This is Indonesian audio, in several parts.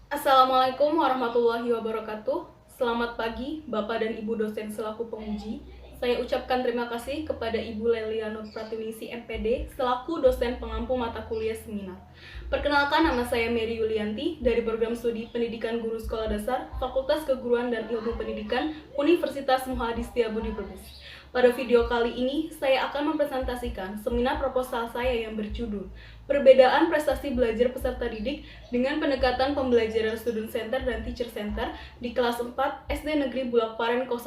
Assalamualaikum warahmatullahi wabarakatuh. Selamat pagi, Bapak dan Ibu dosen selaku penguji. Saya ucapkan terima kasih kepada Ibu Lelia Nur Pratiwisi MPD selaku dosen pengampu mata kuliah seminar. Perkenalkan, nama saya Mary Yulianti dari Program Studi Pendidikan Guru Sekolah Dasar, Fakultas Keguruan dan Ilmu Pendidikan, Universitas Muhammad Setiabudi Brebes. Pada video kali ini, saya akan mempresentasikan seminar proposal saya yang berjudul Perbedaan Prestasi Belajar Peserta Didik dengan Pendekatan Pembelajaran Student Center dan Teacher Center di kelas 4 SD Negeri Bulak Paren 01.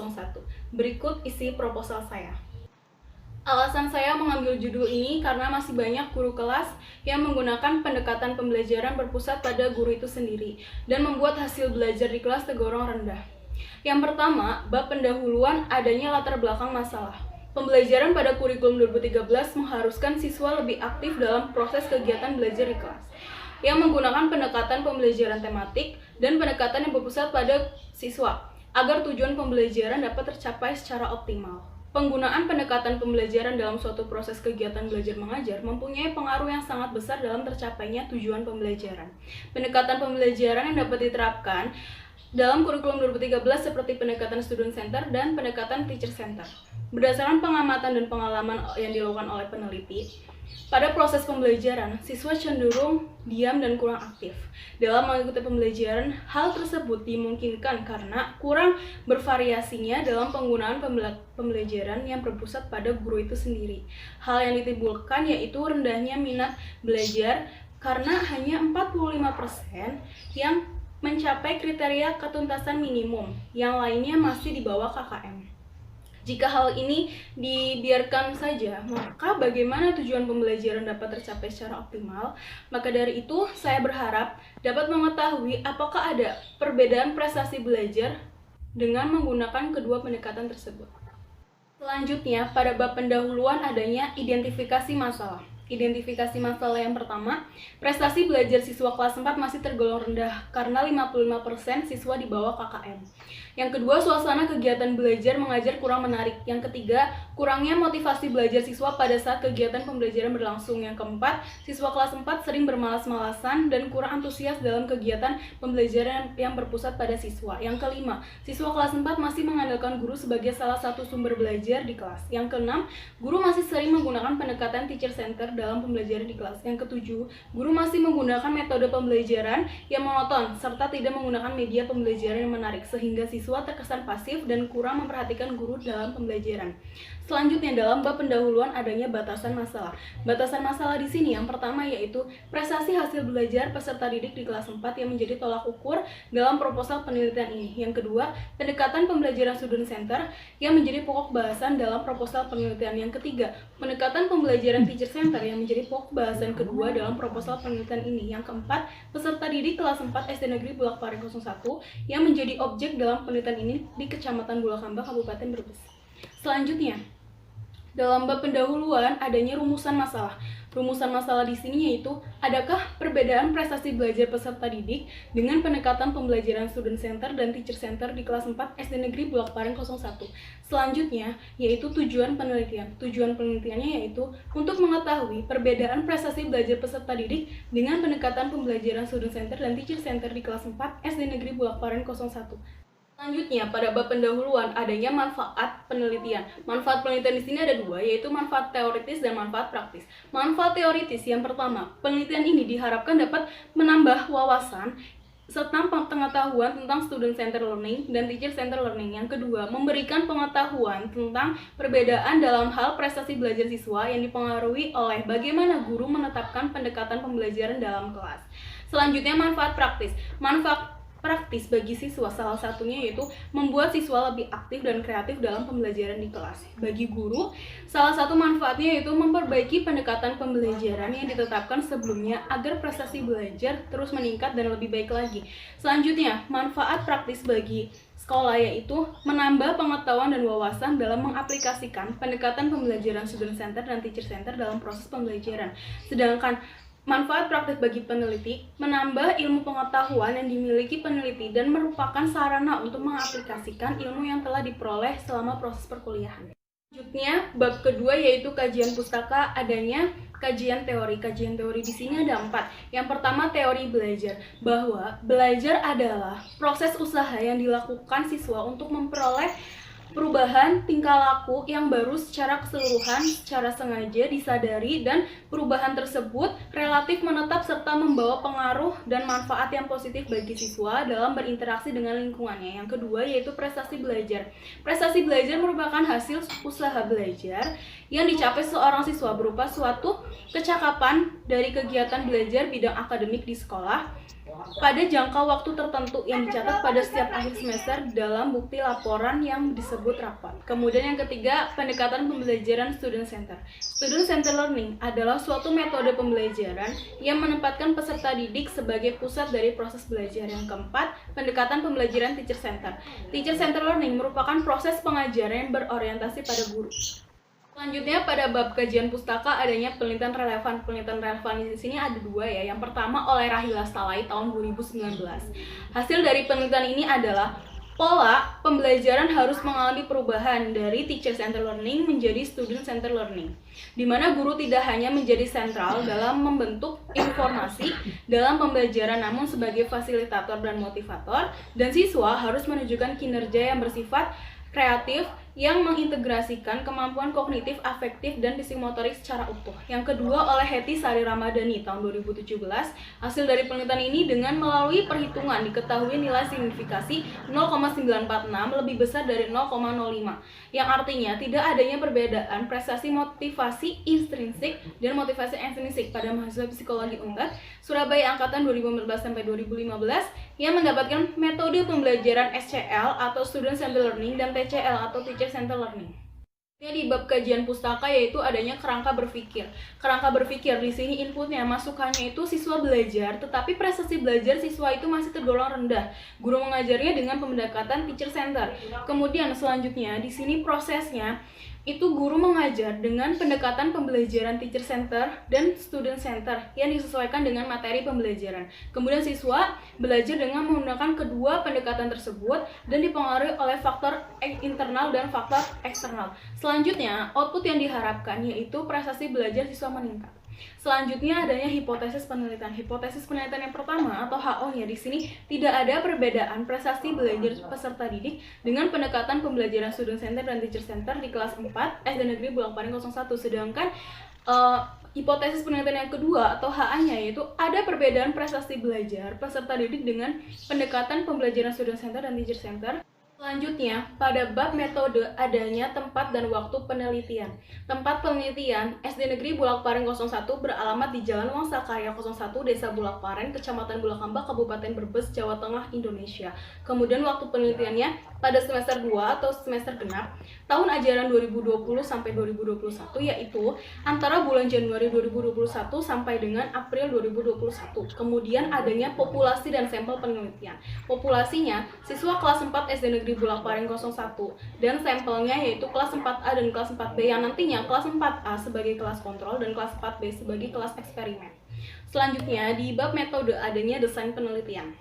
Berikut isi proposal saya. Alasan saya mengambil judul ini karena masih banyak guru kelas yang menggunakan pendekatan pembelajaran berpusat pada guru itu sendiri dan membuat hasil belajar di kelas tergolong rendah. Yang pertama, bab pendahuluan adanya latar belakang masalah. Pembelajaran pada kurikulum 2013 mengharuskan siswa lebih aktif dalam proses kegiatan belajar di kelas, yang menggunakan pendekatan pembelajaran tematik dan pendekatan yang berpusat pada siswa, agar tujuan pembelajaran dapat tercapai secara optimal. Penggunaan pendekatan pembelajaran dalam suatu proses kegiatan belajar mengajar mempunyai pengaruh yang sangat besar dalam tercapainya tujuan pembelajaran. Pendekatan pembelajaran yang dapat diterapkan dalam kurikulum 2013 seperti pendekatan student center dan pendekatan teacher center. Berdasarkan pengamatan dan pengalaman yang dilakukan oleh peneliti, pada proses pembelajaran, siswa cenderung diam dan kurang aktif. Dalam mengikuti pembelajaran, hal tersebut dimungkinkan karena kurang bervariasinya dalam penggunaan pembelajaran yang berpusat pada guru itu sendiri. Hal yang ditimbulkan yaitu rendahnya minat belajar karena hanya 45% yang mencapai kriteria ketuntasan minimum, yang lainnya masih di bawah KKM. Jika hal ini dibiarkan saja, maka bagaimana tujuan pembelajaran dapat tercapai secara optimal? Maka dari itu, saya berharap dapat mengetahui apakah ada perbedaan prestasi belajar dengan menggunakan kedua pendekatan tersebut. Selanjutnya, pada bab pendahuluan adanya identifikasi masalah. Identifikasi masalah yang pertama, prestasi belajar siswa kelas 4 masih tergolong rendah karena 55% siswa di bawah KKM. Yang kedua, suasana kegiatan belajar mengajar kurang menarik. Yang ketiga, kurangnya motivasi belajar siswa pada saat kegiatan pembelajaran berlangsung. Yang keempat, siswa kelas 4 sering bermalas-malasan dan kurang antusias dalam kegiatan pembelajaran yang berpusat pada siswa. Yang kelima, siswa kelas 4 masih mengandalkan guru sebagai salah satu sumber belajar di kelas. Yang keenam, guru masih sering menggunakan pendekatan teacher center dalam pembelajaran di kelas. Yang ketujuh, guru masih menggunakan metode pembelajaran yang monoton serta tidak menggunakan media pembelajaran yang menarik sehingga siswa terkesan pasif dan kurang memperhatikan guru dalam pembelajaran. Selanjutnya, dalam bab pendahuluan adanya batasan masalah. Batasan masalah di sini yang pertama yaitu prestasi hasil belajar peserta didik di kelas 4 yang menjadi tolak ukur dalam proposal penelitian ini. Yang kedua, pendekatan pembelajaran student center yang menjadi pokok bahasan dalam proposal penelitian. Yang ketiga, pendekatan pembelajaran teacher center yang menjadi pokok bahasan kedua dalam proposal penelitian ini. Yang keempat, peserta didik kelas 4 SD Negeri Bulak Paren 01 yang menjadi objek dalam penelitian ini di Kecamatan Bulakamba, Kabupaten Brebes. Selanjutnya, dalam bab pendahuluan adanya rumusan masalah. Rumusan masalah di sini yaitu adakah perbedaan prestasi belajar peserta didik dengan pendekatan pembelajaran student center dan teacher center di kelas 4 SD Negeri Bulak Paren 01. Selanjutnya yaitu tujuan penelitian. Tujuan penelitiannya yaitu untuk mengetahui perbedaan prestasi belajar peserta didik dengan pendekatan pembelajaran student center dan teacher center di kelas 4 SD Negeri Bulak Paren 01. Selanjutnya, pada bab pendahuluan adanya manfaat penelitian. Manfaat penelitian di sini ada dua, yaitu manfaat teoritis dan manfaat praktis. Manfaat teoritis yang pertama, penelitian ini diharapkan dapat menambah wawasan serta pengetahuan tentang student center learning dan teacher center learning. Yang kedua, memberikan pengetahuan tentang perbedaan dalam hal prestasi belajar siswa yang dipengaruhi oleh bagaimana guru menetapkan pendekatan pembelajaran dalam kelas. Selanjutnya, manfaat praktis. Manfaat praktis bagi siswa salah satunya yaitu membuat siswa lebih aktif dan kreatif dalam pembelajaran di kelas. Bagi guru, salah satu manfaatnya yaitu memperbaiki pendekatan pembelajaran yang ditetapkan sebelumnya agar prestasi belajar terus meningkat dan lebih baik lagi. Selanjutnya, manfaat praktis bagi sekolah yaitu menambah pengetahuan dan wawasan dalam mengaplikasikan pendekatan pembelajaran student center dan teacher center dalam proses pembelajaran. Sedangkan manfaat praktis bagi peneliti, menambah ilmu pengetahuan yang dimiliki peneliti dan merupakan sarana untuk mengaplikasikan ilmu yang telah diperoleh selama proses perkuliahan. Selanjutnya, bab kedua yaitu kajian pustaka adanya kajian teori. Kajian teori di sini ada 4. Yang pertama teori belajar, bahwa belajar adalah proses usaha yang dilakukan siswa untuk memperoleh perubahan tingkah laku yang baru secara keseluruhan, secara sengaja disadari, dan perubahan tersebut relatif menetap serta membawa pengaruh dan manfaat yang positif bagi siswa dalam berinteraksi dengan lingkungannya. Yang kedua yaitu prestasi belajar. Prestasi belajar merupakan hasil usaha belajar yang dicapai seorang siswa berupa suatu kecakapan dari kegiatan belajar bidang akademik di sekolah pada jangka waktu tertentu yang dicatat pada setiap akhir semester dalam bukti laporan yang disebut rapat. Kemudian yang ketiga, pendekatan pembelajaran student center. Student center learning adalah suatu metode pembelajaran yang menempatkan peserta didik sebagai pusat dari proses belajar. Yang keempat, pendekatan pembelajaran teacher center. Teacher center learning merupakan proses pengajaran yang berorientasi pada guru. Selanjutnya pada bab kajian pustaka adanya penelitian relevan. Penelitian relevan di sini ada 2 ya. Yang pertama oleh Rahila Stalai tahun 2019. Hasil dari penelitian ini adalah pola pembelajaran harus mengalami perubahan dari teacher center learning menjadi student center learning, di mana guru tidak hanya menjadi sentral dalam membentuk informasi dalam pembelajaran namun sebagai fasilitator dan motivator, dan siswa harus menunjukkan kinerja yang bersifat kreatif yang mengintegrasikan kemampuan kognitif, afektif, dan psikomotorik secara utuh. Yang kedua oleh Hetty Sari Ramadhani tahun 2017. Hasil dari penelitian ini dengan melalui perhitungan diketahui nilai signifikasi 0,946 lebih besar dari 0,05, yang artinya tidak adanya perbedaan prestasi motivasi intrinsik dan motivasi ekstrinsik pada mahasiswa psikologi UNTAD Surabaya angkatan 2014-2015 yang mendapatkan metode pembelajaran SCL atau Student Centered Learning dan TCL atau Teacher Centered Learning. Di bab kajian pustaka yaitu adanya kerangka berpikir. Kerangka berpikir di sini inputnya masukannya itu siswa belajar, tetapi prestasi belajar siswa itu masih tergolong rendah. Guru mengajarnya dengan pendekatan teacher center. Kemudian selanjutnya di sini prosesnya itu guru mengajar dengan pendekatan pembelajaran teacher center dan student center yang disesuaikan dengan materi pembelajaran. Kemudian siswa belajar dengan menggunakan kedua pendekatan tersebut dan dipengaruhi oleh faktor internal dan faktor eksternal. Selanjutnya, output yang diharapkan yaitu prestasi belajar siswa meningkat. Selanjutnya adanya hipotesis penelitian. Hipotesis penelitian yang pertama atau HO-nya di sini tidak ada perbedaan prestasi belajar peserta didik dengan pendekatan pembelajaran student center dan teacher center di kelas 4 SD Negeri Bulakparing 01. Sedangkan hipotesis penelitian yang kedua atau HA-nya yaitu ada perbedaan prestasi belajar peserta didik dengan pendekatan pembelajaran student center dan teacher center. Selanjutnya, pada bab metode adanya tempat dan waktu penelitian. Tempat penelitian SD Negeri Bulakparing 01 beralamat di Jalan Wangsakarya 01, Desa Bulakparing, Kecamatan Bulakamba, Kabupaten Brebes, Jawa Tengah, Indonesia. Kemudian waktu penelitiannya pada semester 2 atau semester genap tahun ajaran 2020 sampai 2021 yaitu antara bulan Januari 2021 sampai dengan April 2021. Kemudian adanya populasi dan sampel penelitian. Populasinya siswa kelas 4 SD Negeri Bulakparing 01 dan sampelnya yaitu kelas 4A dan kelas 4B yang nantinya kelas 4A sebagai kelas kontrol dan kelas 4B sebagai kelas eksperimen. Selanjutnya di bab metode adanya desain penelitian.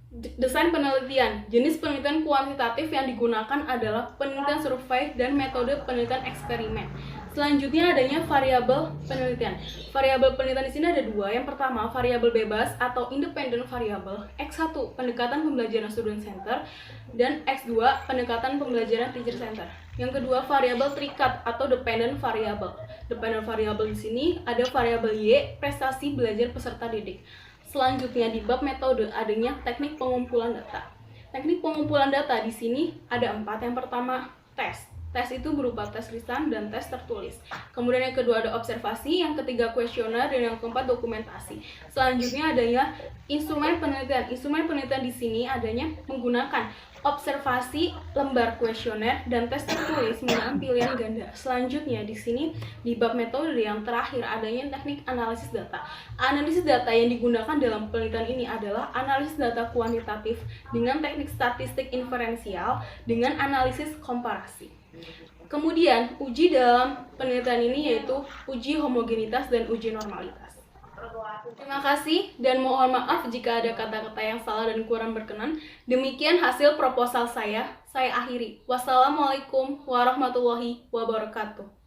Desain penelitian, jenis penelitian kuantitatif yang digunakan adalah penelitian survei dan metode penelitian eksperimen. Selanjutnya adanya variabel penelitian. Variabel penelitian di sini ada 2. Yang pertama, variabel bebas atau independent variable. X1, pendekatan pembelajaran student center, dan X2, pendekatan pembelajaran teacher center. Yang kedua, variabel terikat atau dependent variable. Dependent variable di sini ada variabel Y, prestasi belajar peserta didik. Selanjutnya di bab metode adanya teknik pengumpulan data. Teknik pengumpulan data di sini ada 4. Yang pertama, tes. Tes itu berupa tes lisan dan tes tertulis. Kemudian yang kedua ada observasi, yang ketiga kuesioner, dan yang keempat dokumentasi. Selanjutnya adanya instrumen penelitian. Instrumen penelitian di sini adanya menggunakan observasi, lembar kuesioner, dan tes tertulis menggunakan pilihan ganda. Selanjutnya di sini di bab metode yang terakhir adanya teknik analisis data. Analisis data yang digunakan dalam penelitian ini adalah analisis data kuantitatif dengan teknik statistik inferensial dengan analisis komparasi. Kemudian uji dalam penelitian ini yaitu uji homogenitas dan uji normalitas. Terima kasih dan mohon maaf jika ada kata-kata yang salah dan kurang berkenan. Demikian hasil proposal saya akhiri. Wassalamualaikum warahmatullahi wabarakatuh.